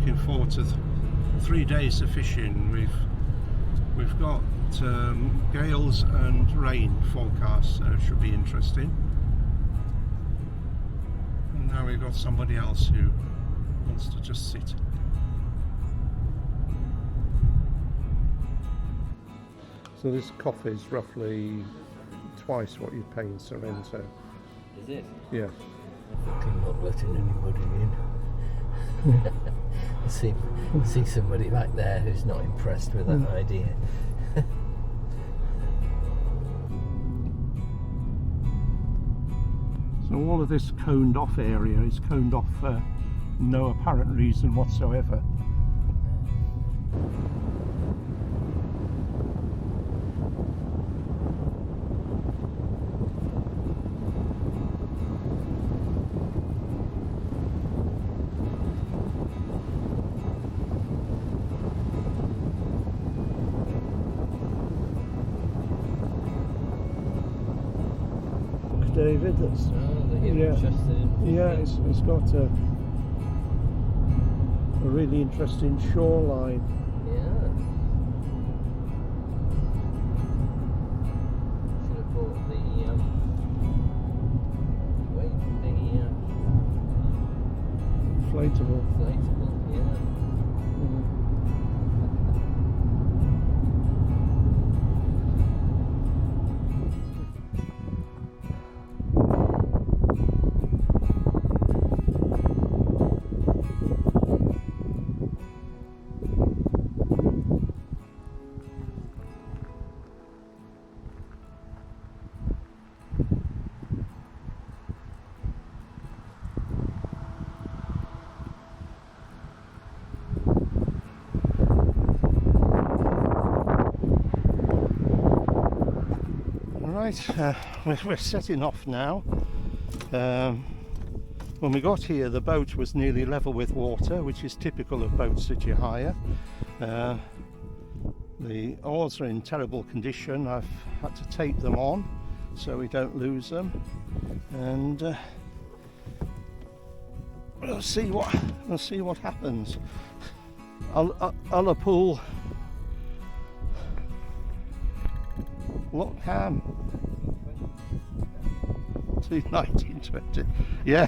looking forward to 3 days of fishing. We've got gales and rain forecast, so it should be interesting. And now we've got somebody else who wants to just sit. So this coffee is roughly twice what you pay in Sorrento. Is it? Yeah. I'm not letting anybody in. see somebody back there who's not impressed with that idea. So all of this coned off area is coned off for no apparent reason whatsoever. David, that's it's got a really interesting shoreline. Yeah. Should have bought the inflatable. Inflatable, yeah. We're setting off now. When we got here, the boat was nearly level with water, which is typical of boats that you hire. The oars are in terrible condition. I've had to tape them on so we don't lose them, and we'll see what happens. Ullapool, Loch Ver. 1920. Yeah.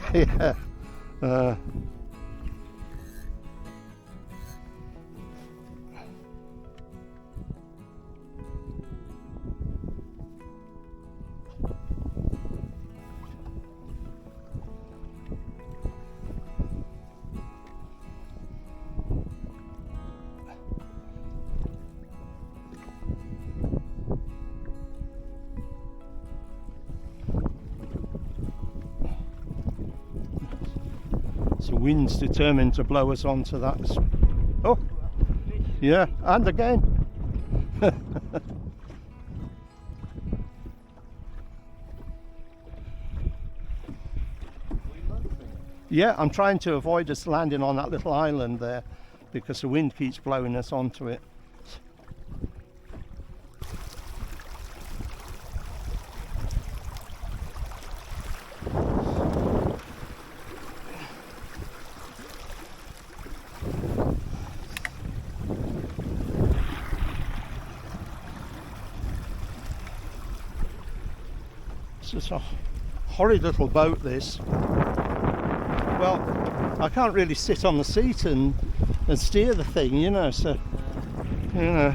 So wind's determined to blow us onto that. Oh, yeah, and again. Yeah, I'm trying to avoid us landing on that little island there because the wind keeps blowing us onto it. It's a horrid little boat, this. Well, I can't really sit on the seat and steer the thing, you know, so, you know.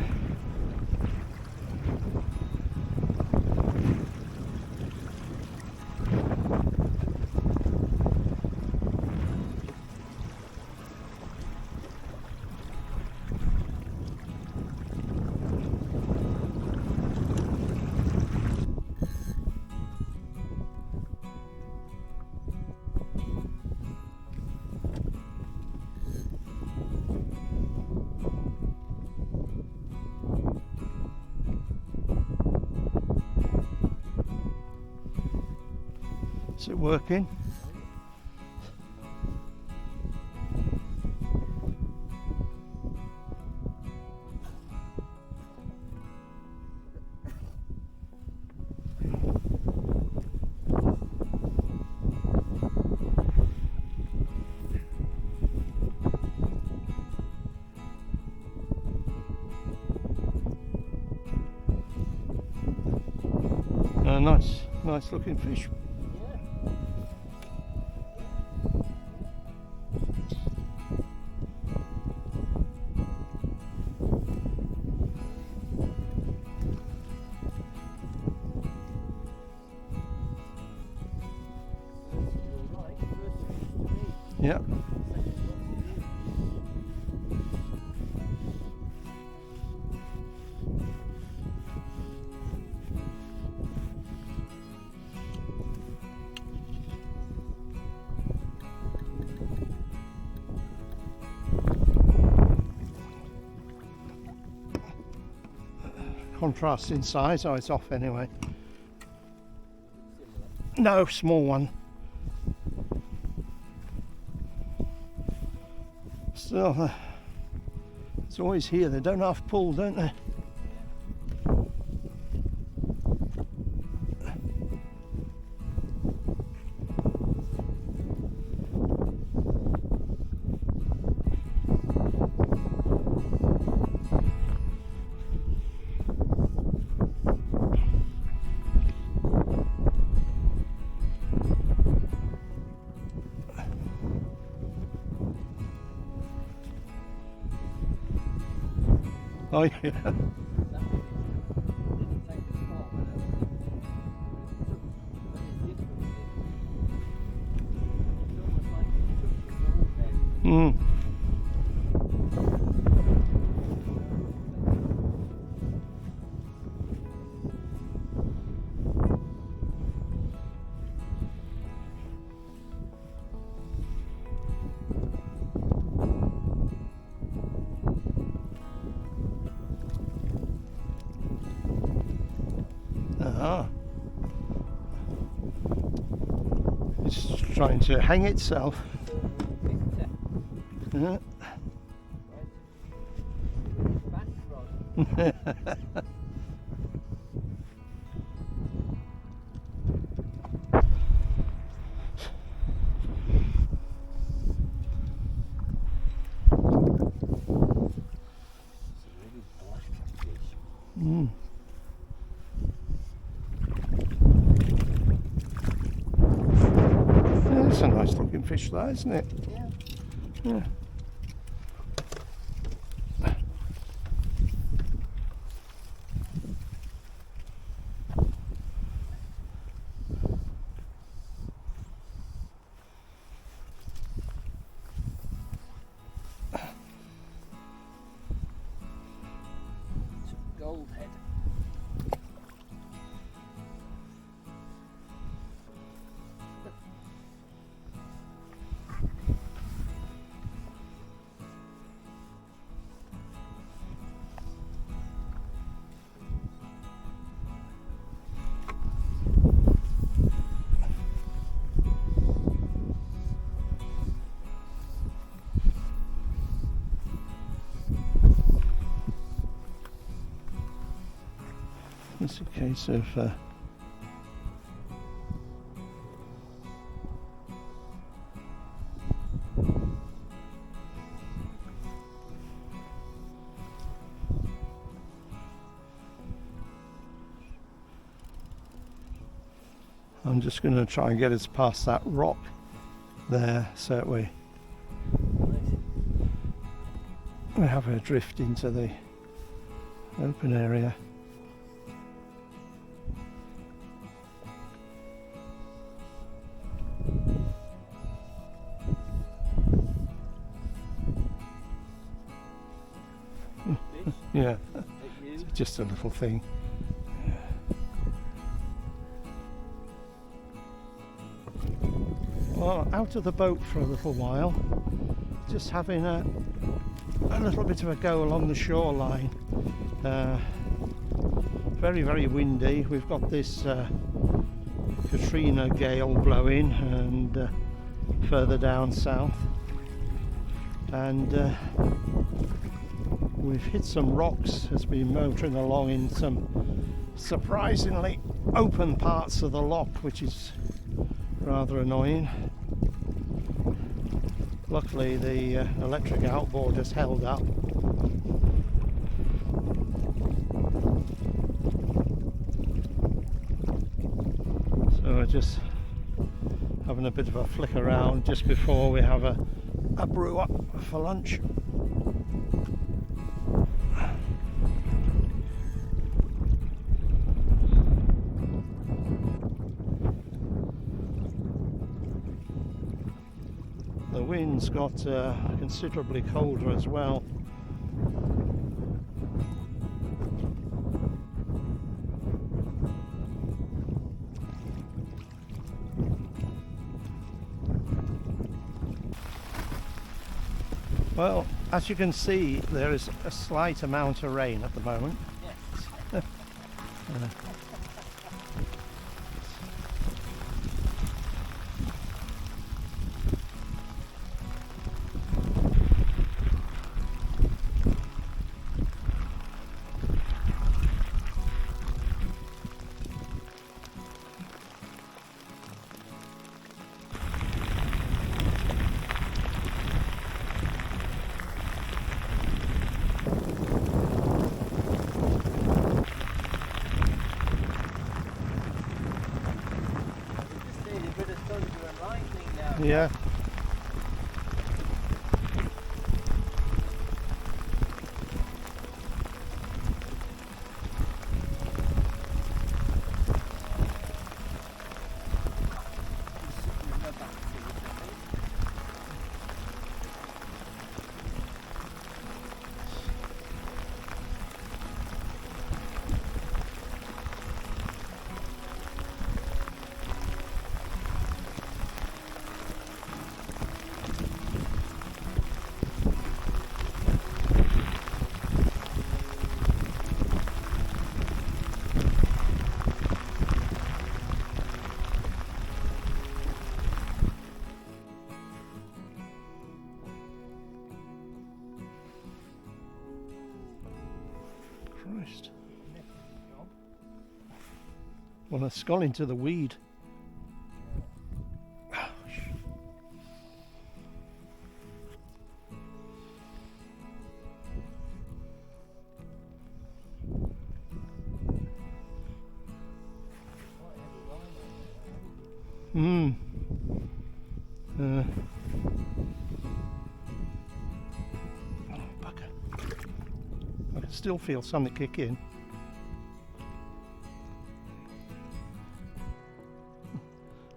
Is it working? Nice looking fish. Yeah. Contrast in size. Oh, it's off anyway. No, small one. Still, it's always here. They don't half pull, don't they? Oh yeah. Mm. It's trying to hang itself. Yeah. Mm. Yeah, it's a nice looking fish, that, isn't it? Yeah. Gold head. It's a case of I'm just going to try and get us past that rock there so that we have a drift into the open area. Yeah, it's just a little thing. Well, out of the boat for a little while, just having a little bit of a go along the shoreline. Very, very windy. We've got this Katrina gale blowing, and further down south, and we've hit some rocks as we've been motoring along in some surprisingly open parts of the loch, which is rather annoying. Luckily the electric outboard has held up. just having a bit of a flick around just before we have a brew up for lunch. The wind's got considerably colder as well. Well, as you can see, there is a slight amount of rain at the moment. Yes. Yeah. Christ. Well, it's gone into the weed. Hmm. Oh, bugger. I can still feel something kick in.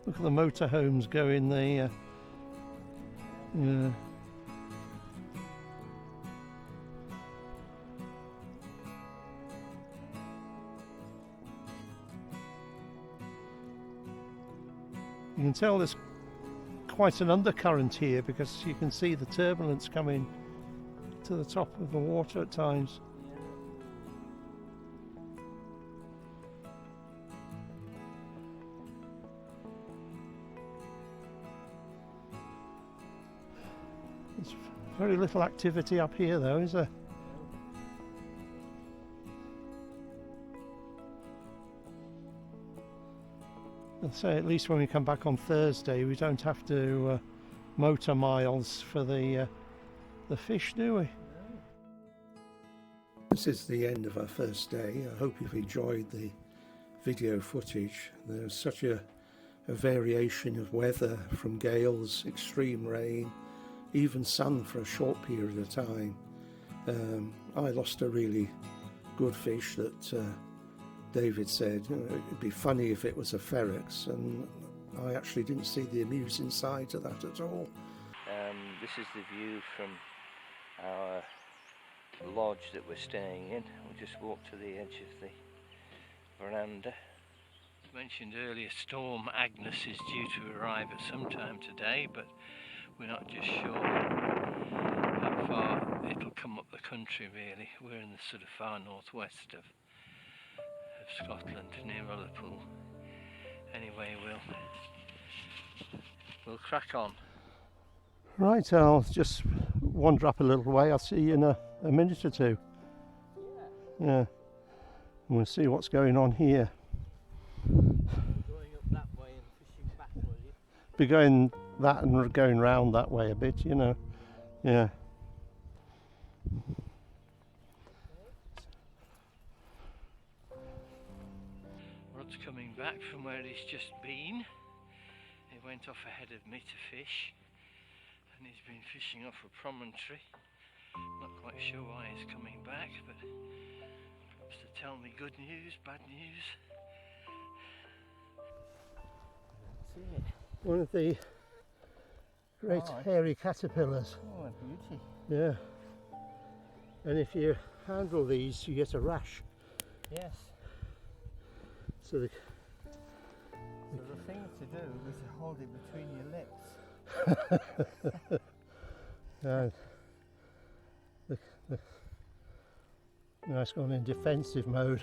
Look at the motorhomes going there. Yeah. You can tell there's quite an undercurrent here because you can see the turbulence coming to the top of the water at times. There's very little activity up here though, is there? I'll say at least when we come back on Thursday we don't have to motor miles for the fish, do we? This is the end of our first day. I hope you've enjoyed the video footage. There's such a variation of weather, from gales, extreme rain, even sun for a short period of time. I lost a really good fish that David said, you know, it'd be funny if it was a ferex, and I actually didn't see the amusing side to that at all. This is the view from our lodge that we're staying in. We'll just walk to the edge of the veranda. As mentioned earlier, Storm Agnes is due to arrive at some time today, but we're not just sure how far it'll come up the country really. We're in the sort of far northwest of Scotland, near Ullapool. Anyway, we'll crack on. Right, I'll just wander up a little way. I'll see you in a minute or two. Yeah. And we'll see what's going on here. Going up that way and fishing back, will you? Be going that and going round that way a bit, you know. Yeah. Rod's coming back. back from where he's just been. He went off ahead of me to fish, and he's been fishing off a promontory. Not quite sure why he's coming back, but perhaps to tell me good news, bad news. See it. One of the great hairy caterpillars. Oh, a beauty. Yeah. And if you handle these, you get a rash. Yes. So the thing to do is to hold it between your lips. and now it's gone in defensive mode.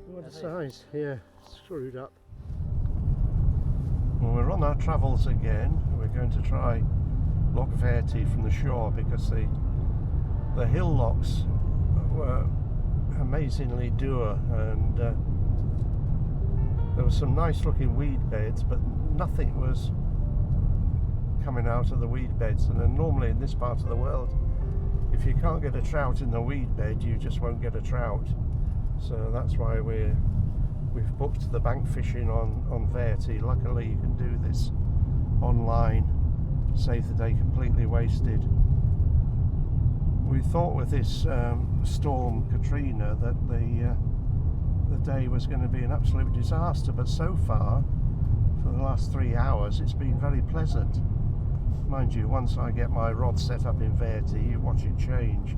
What a size, yeah, screwed up. Well, we're on our travels again. We're going to try Loch Ver from the shore because the hillocks were amazingly dour, and there were some nice looking weed beds, but nothing was coming out of the weed beds. And then normally in this part of the world, if you can't get a trout in the weed bed, you just won't get a trout. So that's why we've booked the bank fishing on Verty. Luckily you can do this online, save the day completely wasted. We thought with this storm Katrina that the day was going to be an absolute disaster, but so far for the last 3 hours it's been very pleasant. Mind you, once I get my rod set up in Verty, you watch it change.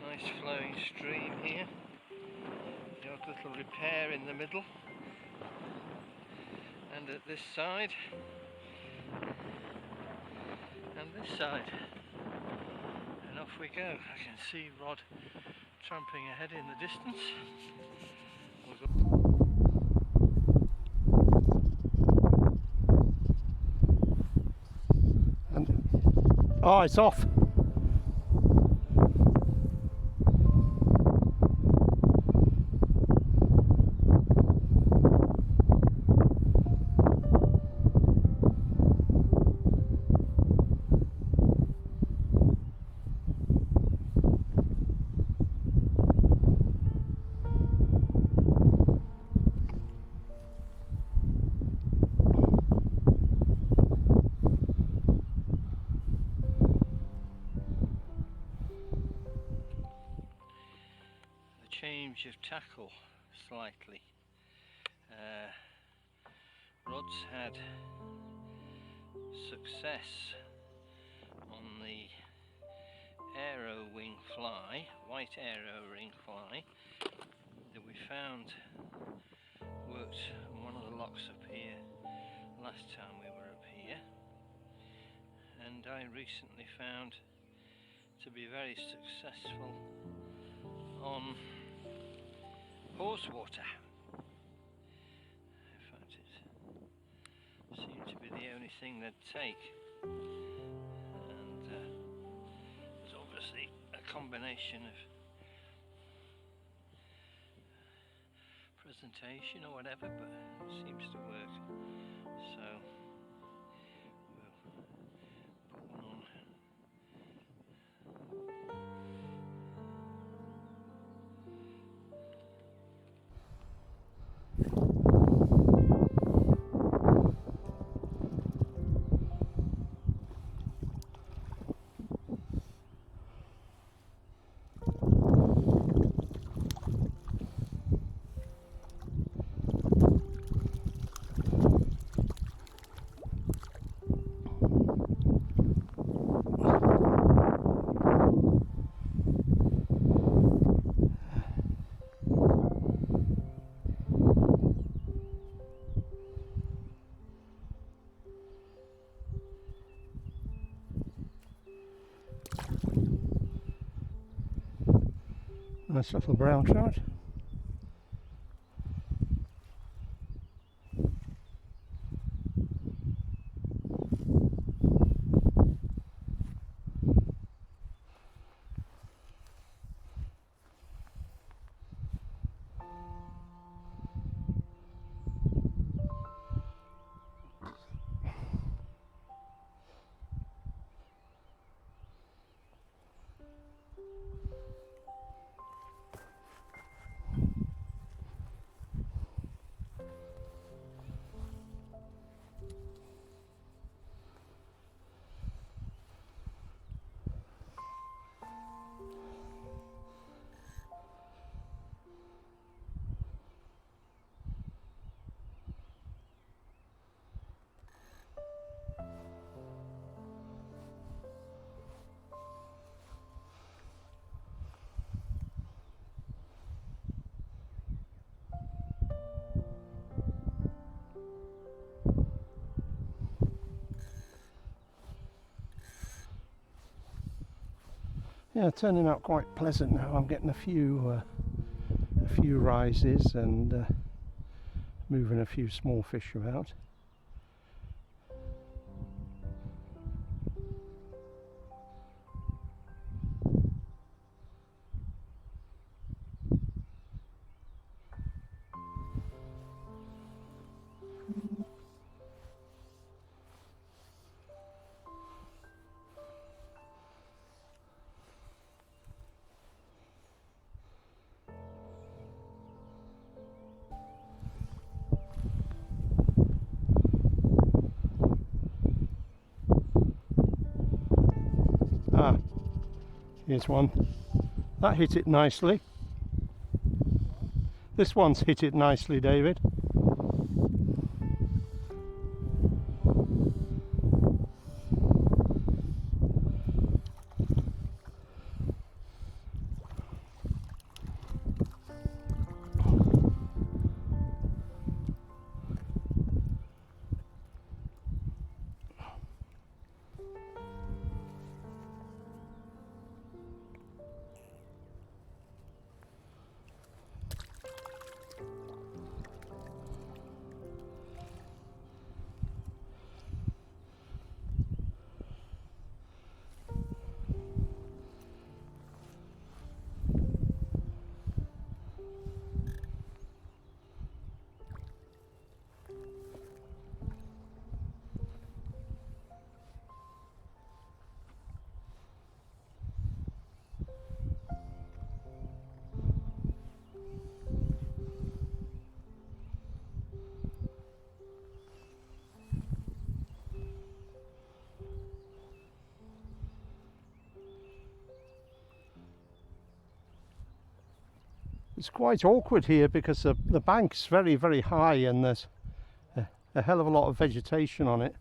Nice flowing stream here. The odd little repair in the middle, and at this side, and this side, and off we go. I can see Rod tramping ahead in the distance. Oh, it's off. Change of tackle slightly. Rod's had success on the aero wing fly, white aero ring fly, that we found worked on one of the locks up here last time we were up here, and I recently found to be very successful on horsewater. In fact, it seemed to be the only thing they'd take, and it's obviously a combination of presentation or whatever, but it seems to work. So we'll put one on. Nice little brown trout. Yeah, turning out quite pleasant now. I'm getting a few rises and moving a few small fish about. Ah, here's one. That hit it nicely. This one's hit it nicely, David. It's quite awkward here because the bank's very, very high and there's a hell of a lot of vegetation on it.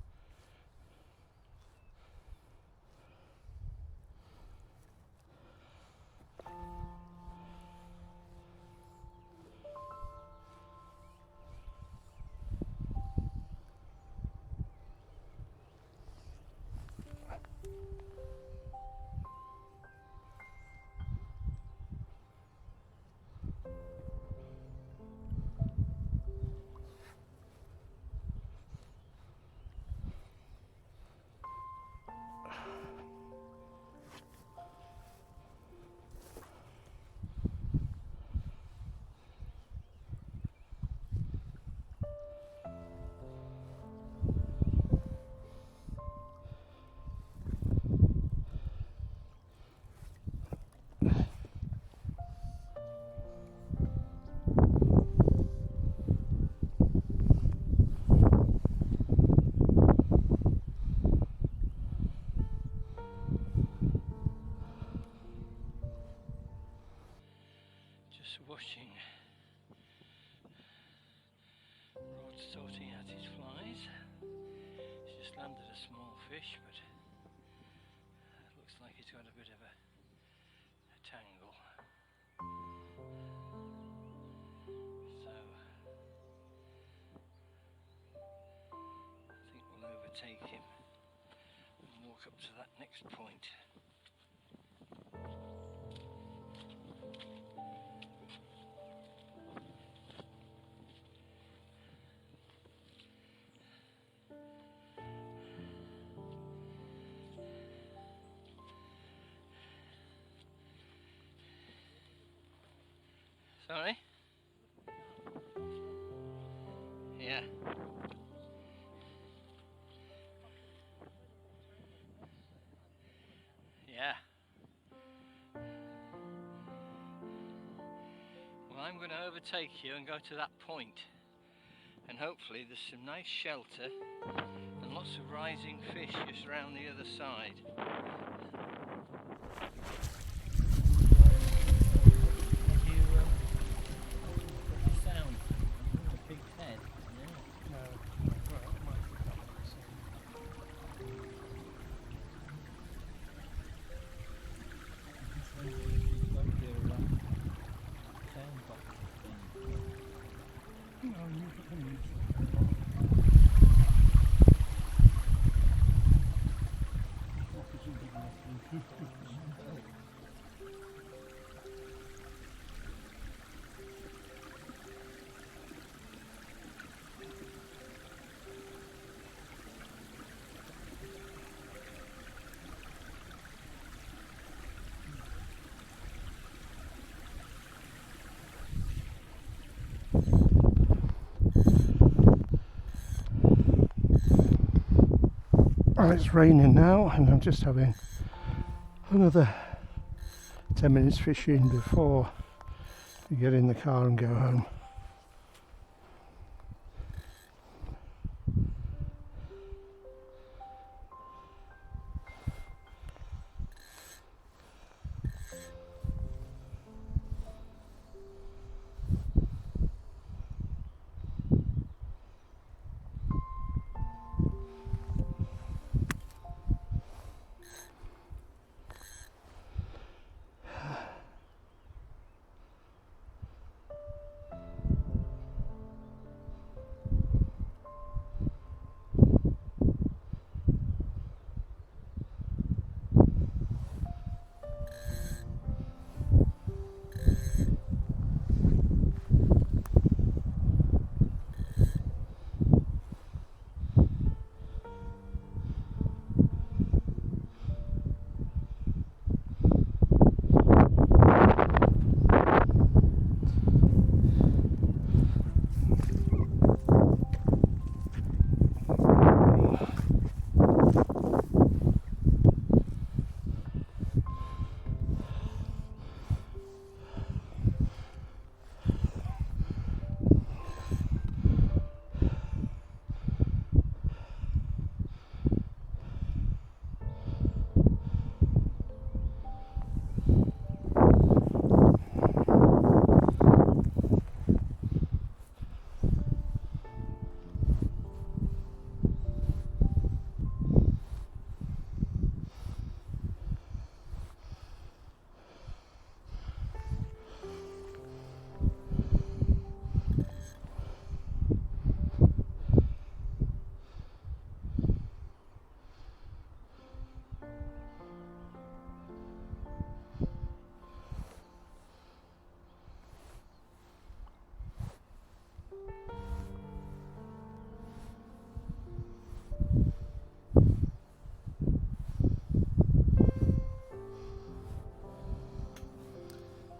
Watching Rod sorting out his flies. He's just landed a small fish, but it looks like he's got a bit of a tangle. So I think we'll overtake him and walk up to that next point. Sorry? Yeah. Yeah. Well, I'm going to overtake you and go to that point, and hopefully there's some nice shelter and lots of rising fish just around the other side. Sound? A big head. Yeah. No, well, it might be quite the same. No, you can use it. What isn't big enough? Well, it's raining now, and I'm just having another 10 minutes fishing before we get in the car and go home.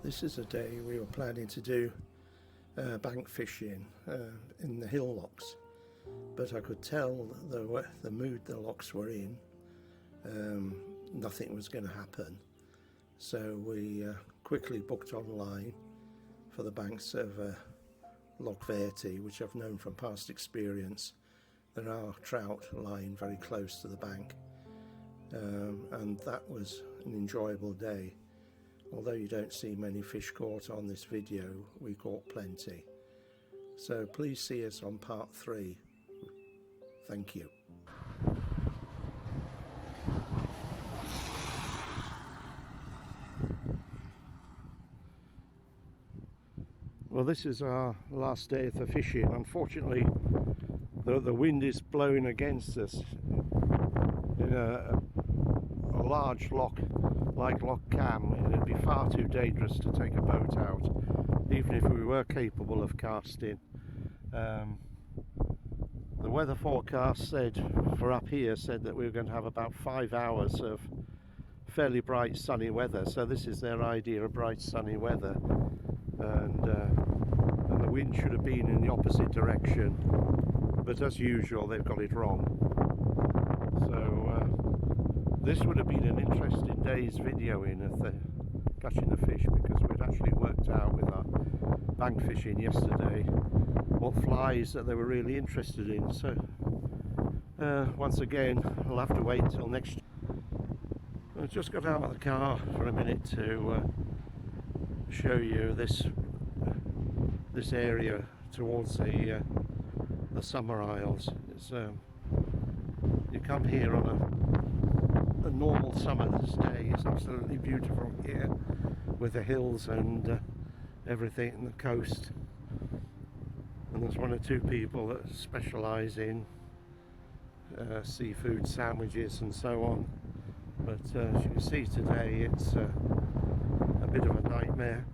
This is a day we were planning to do bank fishing in the hill locks, but I could tell the mood the locks were in, nothing was going to happen. So we quickly booked online for the banks of Loch Ver, which I've known from past experience. There are trout lying very close to the bank, and that was an enjoyable day. Although you don't see many fish caught on this video, we caught plenty. So please see us on part 3. Thank you. Well, this is our last day for fishing. Unfortunately, the wind is blowing against us in a large loch like Loch Cam. It'd be far too dangerous to take a boat out, even if we were capable of casting. The weather forecast said, for up here, said that we were going to have about 5 hours of fairly bright sunny weather, so this is their idea of bright sunny weather. and the wind should have been in the opposite direction, but as usual they've got it wrong. So this would have been an interesting day's videoing of the catching the fish, because we'd actually worked out with our bank fishing yesterday what flies that they were really interested in. So once again I'll have to wait until next. I just got out of the car for a minute to show you this area towards the Summer Isles. It's you come here on a normal summer's day. It's absolutely beautiful here with the hills and everything, and the coast. And there's one or two people that specialise in seafood sandwiches and so on. But as you can see today, it's a bit of a nightmare.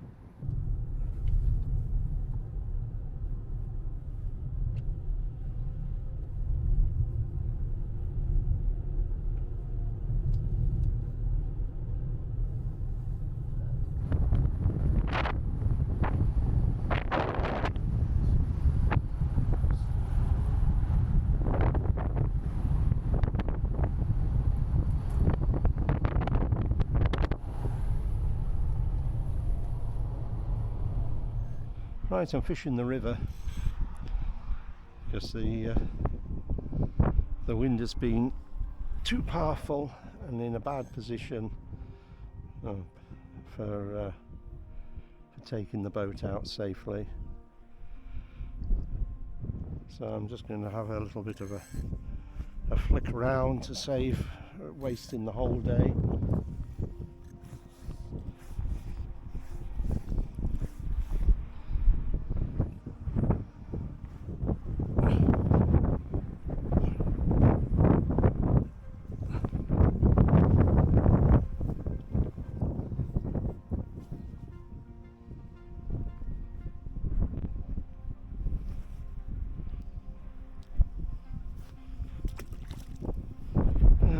Right, I'm fishing the river because the wind has been too powerful and in a bad position for taking the boat out safely. So I'm just going to have a little bit of a flick around to save wasting the whole day.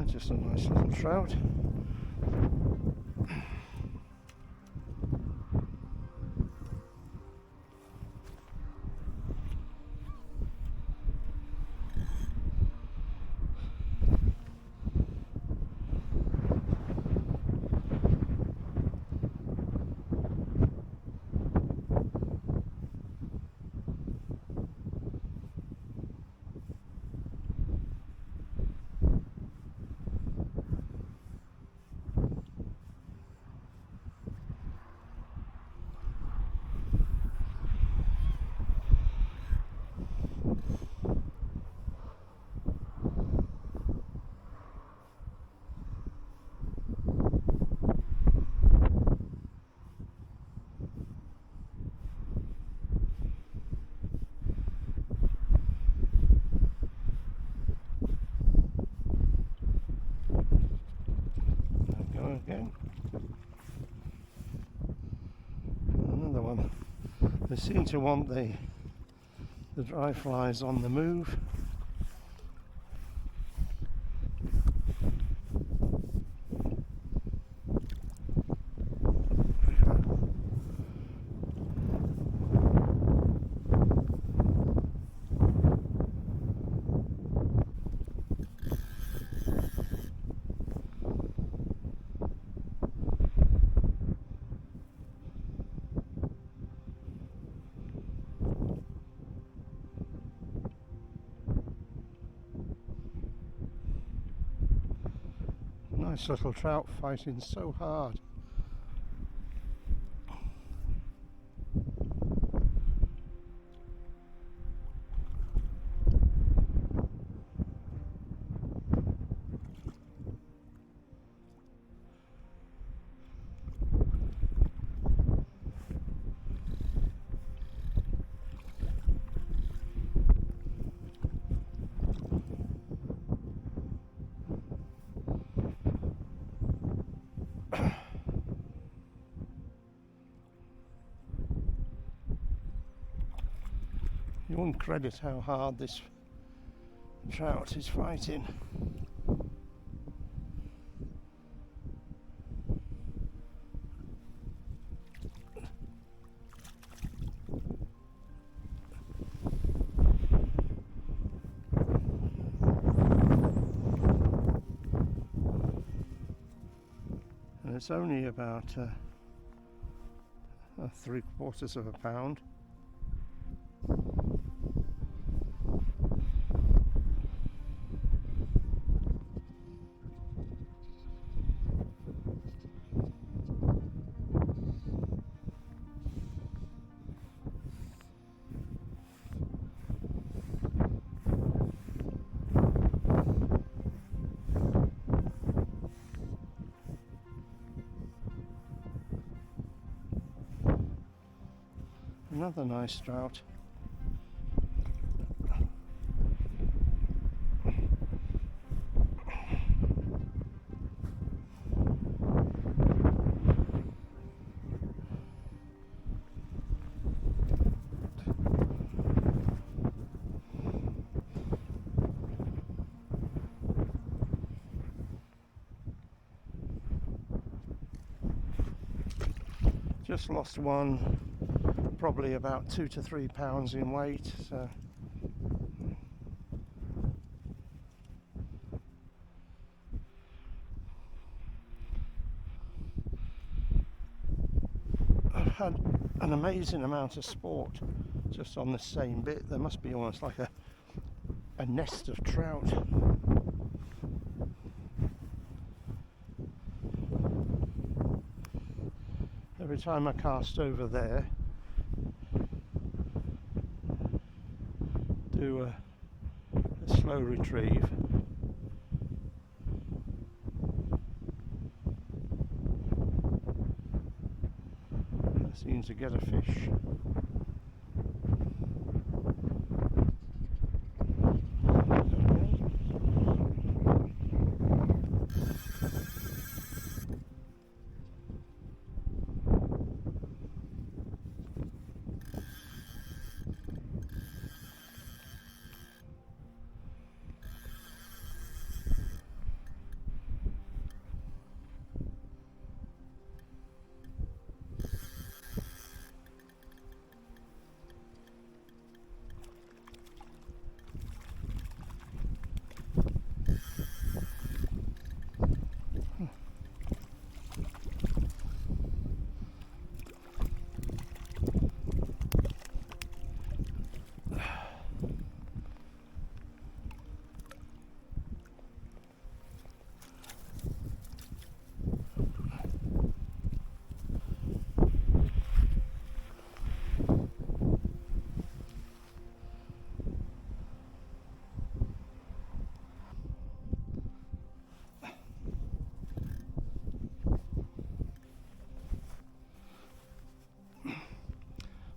Just a nice little trout. Again. Another one. They seem to want the dry flies on the move. Nice little trout fighting so hard. You wouldn't credit how hard this trout is fighting. it's only about 3/4 of a pound. Another nice trout. Just lost one, probably about 2 to 3 pounds in weight, so I've had an amazing amount of sport just on the same bit. There must be almost like a nest of trout. Every time I cast over there, do a slow retrieve, I seem to get a fish.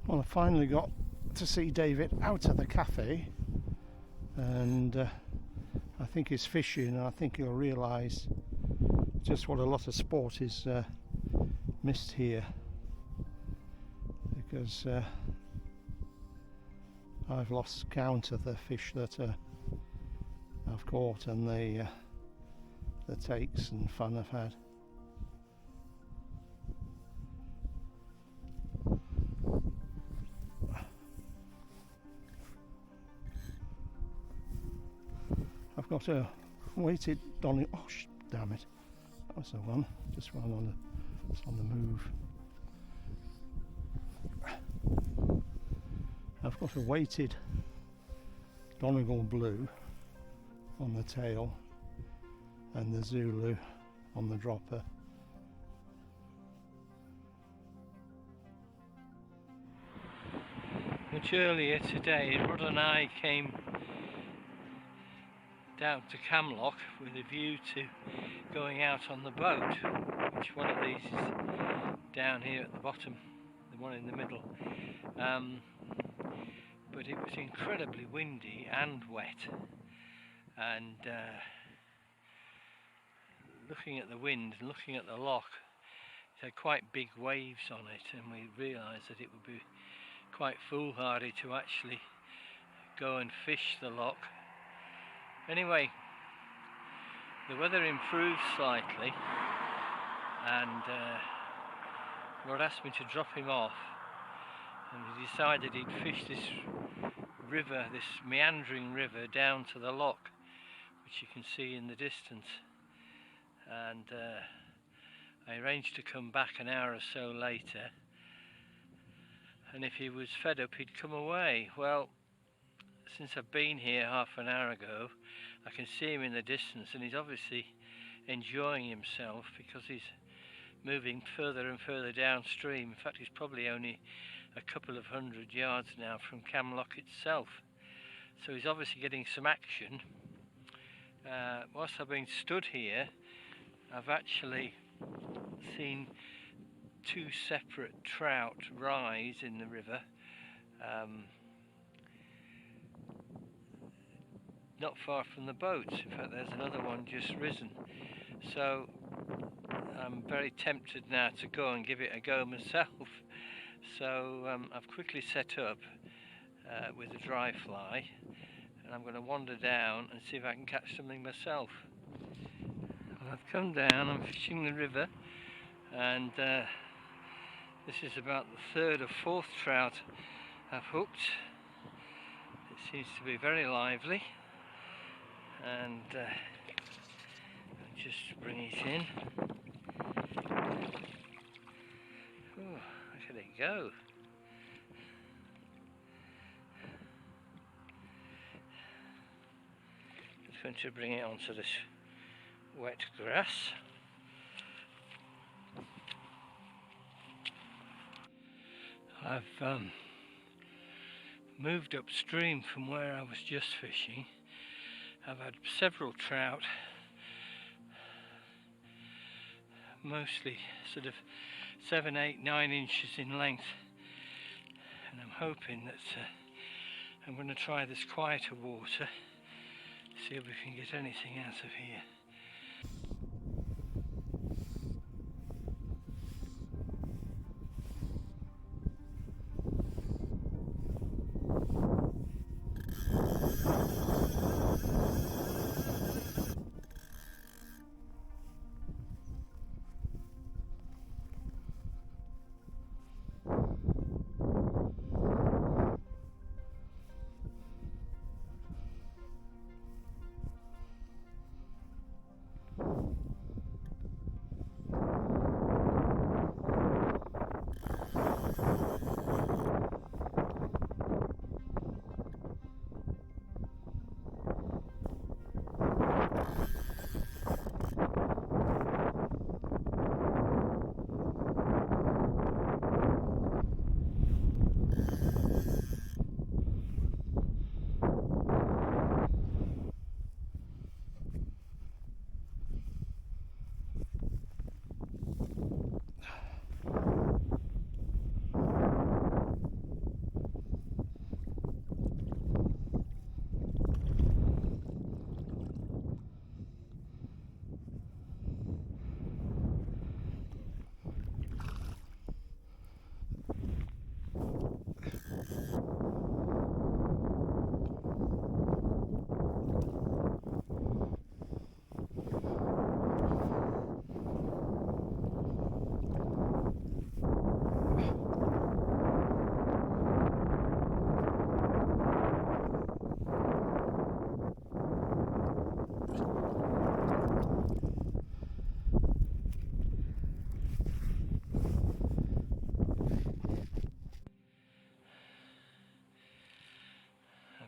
Well, I finally got to see David out of the cafe, and I think he's fishing, and I think he'll realise just what a lot of sport is missed here, because I've lost count of the fish that I've caught and the takes and fun I've had. I've got a weighted dolly. Oh, damn it! That was the one. Just one on the move. I've got a weighted Donegal blue on the tail and the Zulu on the dropper. Much earlier today, Rod and I came down to Camloch with a view to going out on the boat, which one of these is down here at the bottom, the one in the middle. But it was incredibly windy and wet, and looking at the wind and looking at the loch, it had quite big waves on it, and we realised that it would be quite foolhardy to actually go and fish the loch. Anyway, the weather improved slightly, and Rod asked me to drop him off, and he decided he'd fish this river, this meandering river down to the loch, which you can see in the distance. And I arranged to come back an hour or so later, and if he was fed up he'd come away. Well, since I've been here half an hour ago, I can see him in the distance, and he's obviously enjoying himself because he's moving further and further downstream. In fact, he's probably only a couple of 100 yards now from Camlock itself, so he's obviously getting some action. Whilst I've been stood here, I've actually seen two separate trout rise in the river, not far from the boats. In fact, there's another one just risen, so I'm very tempted now to go and give it a go myself. So I've quickly set up with a dry fly, and I'm going to wander down and see if I can catch something myself. Well, I've come down, I'm fishing the river, and this is about the third or fourth trout I've hooked. It seems to be very lively, and I'll just bring it in. Oh, look at it go. Just going to bring it onto this wet grass. I've moved upstream from where I was just fishing. I've had several trout, mostly sort of 7, 8, 9 inches in length, and I'm hoping that I'm going to try this quieter water, see if we can get anything out of here.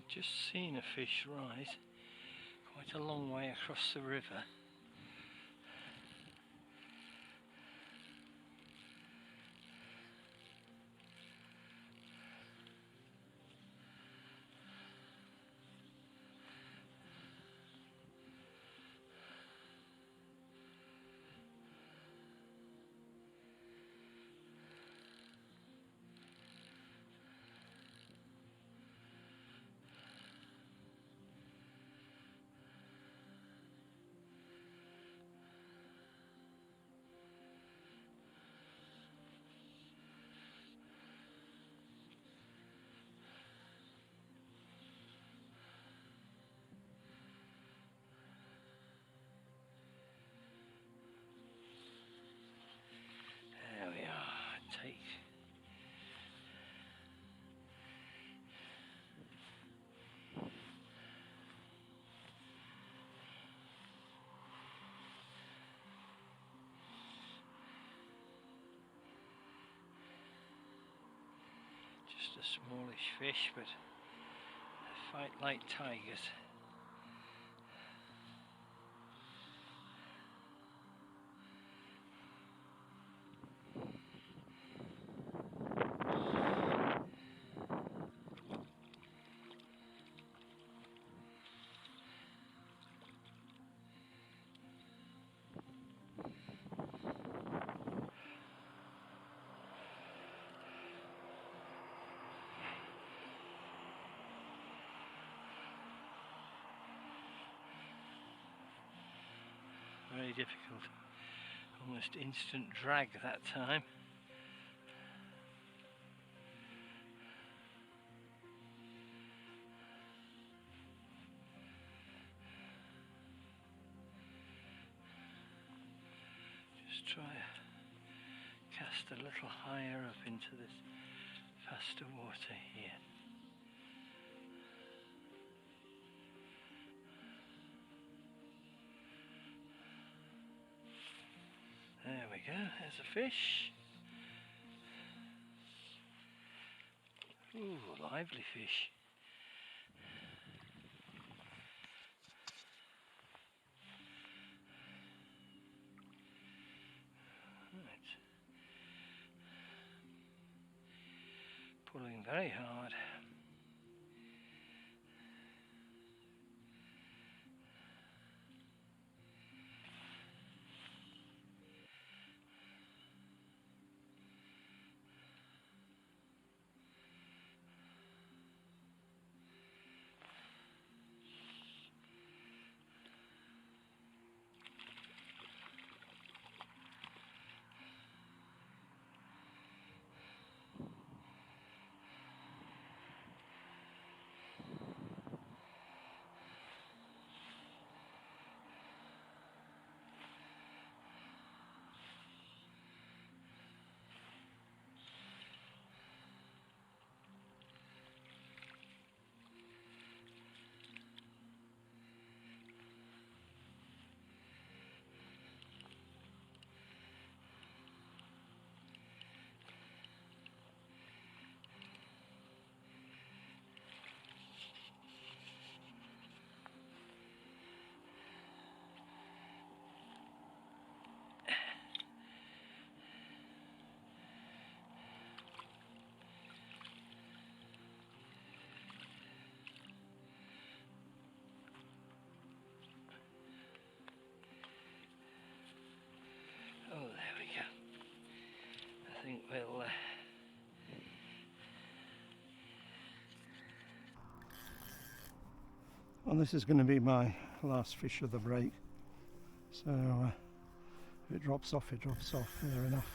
Just seen a fish rise quite a long way across the river. smallish fish, but they fight like tigers. Very difficult, almost instant drag that time. Just try to cast a little higher up into this faster water here. There we go, there's a fish. Ooh, lively fish. Right. Pulling very hard. Oh, there we go. I think we'll Well, this is going to be my last fish of the break, so if it drops off, it drops off, fair enough.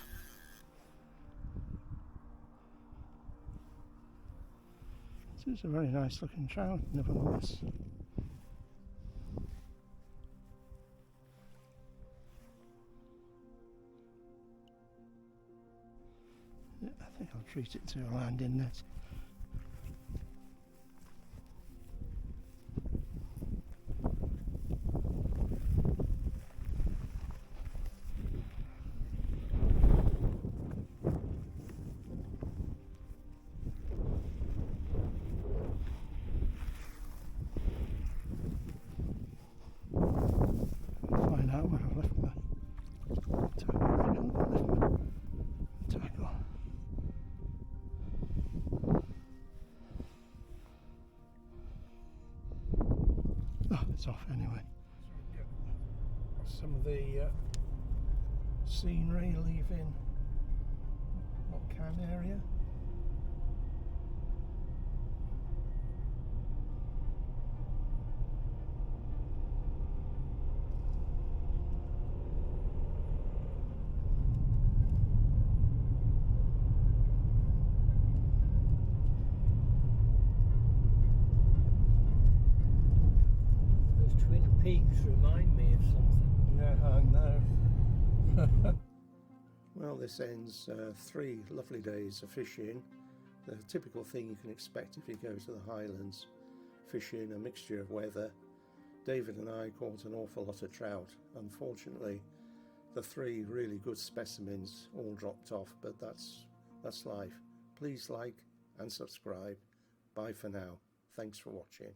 This is a very nice looking trout, nevertheless. Yeah, I think I'll treat it to a landing net. Find out where I left my tackle. I don't know, left my tackle. Oh, it's off anyway. Some of the scenery leaving Loch Ver area. Peaks remind me of something. Yeah, I know. Well, this ends 3 lovely days of fishing. The typical thing you can expect if you go to the Highlands. Fishing, a mixture of weather. David and I caught an awful lot of trout. Unfortunately, the 3 really good specimens all dropped off, but that's life. Please like and subscribe. Bye for now. Thanks for watching.